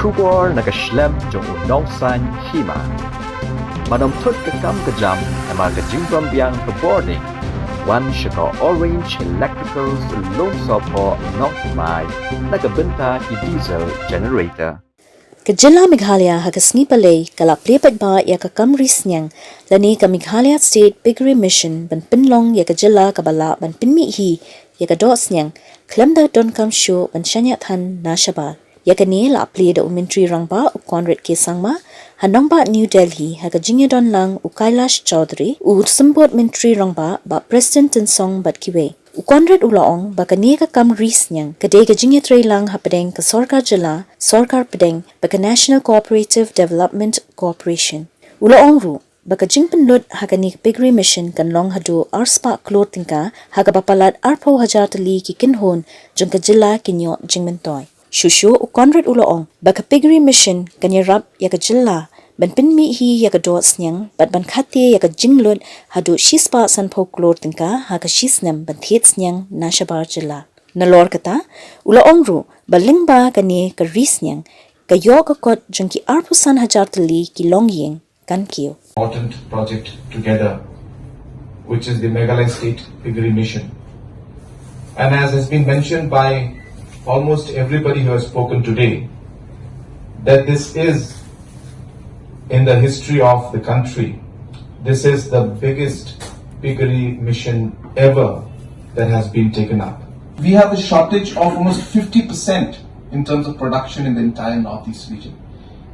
Trubor nakaslem jong unong san hima. Manomtot ka kam ka jam na mga kajingwam biyang ka boarding. One shaka orange electrical lom sopo nok mai nakabenta ki diesel generator. Kajilla Meghalaya hagasni palay kalaplepat ba ya kakamris niyang lani ka Meghalaya State Piggery Mission ban pinlong ya kajilla kabala ban pinmihi ya kados niyang klamda don kam show ban shanyathan nashabal ya kani la aple da umentri rangba u Conrad ke sangma hanong ba New Delhi hagajingya don lang u Kailash Chaudhary u sambot mentri rangba ba President Tensong bat kiwe Conrad ulaong baka niya ka kamris niyang kaday ka jingya tray lang hapadeng ka Sorkar Jila, Sorkar Padeng, baka National Cooperative Development Corporation. Ulaong ru, baka jing penlut haga ni Piggery Mission kan long hadu arspa clothing ka haga papalat arpo hajar tali ki kinhon jung ka jila kinyo jing mentoy. Shushu u Conrad ulaong baka Piggery Mission kanya rap ya ka jila ban pinmi hi ya ka dots niyang bat ban khati ya ka jinglud hadu shispa san po clothing ka haga shisnem ban thets niyang nashabar jila. Nalor kata ulaong ru baling ba kani ka ris niyang ka yo ka kot jung ki arpo san hajar tali ki long ying kan kiyo. Important project together, which is the Meghalaya State Piggery Mission. And as has been mentioned by almost everybody who has spoken today, that this is, in the history of the country, this is the biggest piggery mission ever that has been taken up. We have a shortage of almost 50% in terms of production in the entire Northeast region.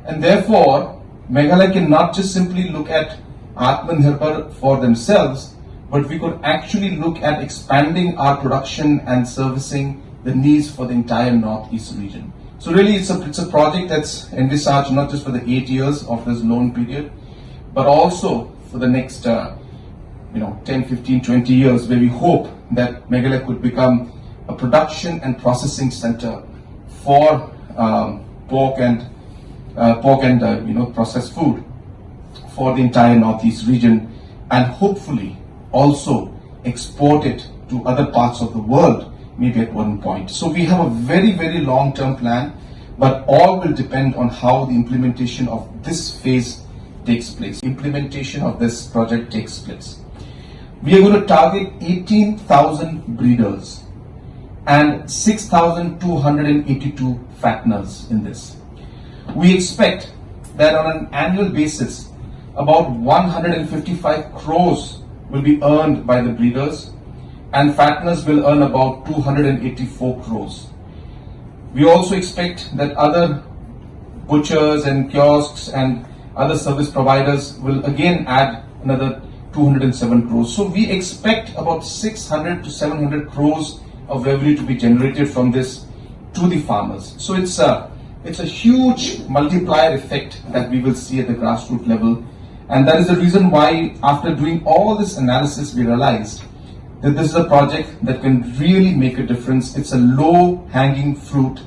And therefore, Meghalaya can not just simply look at Atmanirbhar for themselves, but we could actually look at expanding our production and servicing the needs for the entire Northeast region. So really it's a project that's envisaged not just for the 8 years of this loan period, but also for the next 10, 15, 20 years, where we hope that Meghalaya could become a production and processing center for pork and processed food for the entire Northeast region, and hopefully also export it to other parts of the world, maybe at one point. So we have a very, very long-term plan, but all will depend on how the implementation of this phase takes place. Implementation of this project takes place. We are going to target 18,000 breeders and 6,282 fatteners in this. We expect that on an annual basis, about 155 crores will be earned by the breeders, and fatteners will earn about 284 crores. We also expect that other butchers and kiosks and other service providers will again add another 207 crores. So we expect about 600 to 700 crores of revenue to be generated from this to the farmers. So it's a huge multiplier effect that we will see at the grassroots level. And that is the reason why, after doing all this analysis, we realized that this is a project that can really make a difference. It's a low-hanging fruit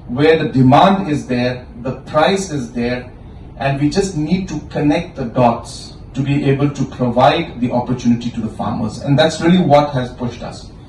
where the demand is there, the price is there, and we just need to connect the dots to be able to provide the opportunity to the farmers. And that's really what has pushed us.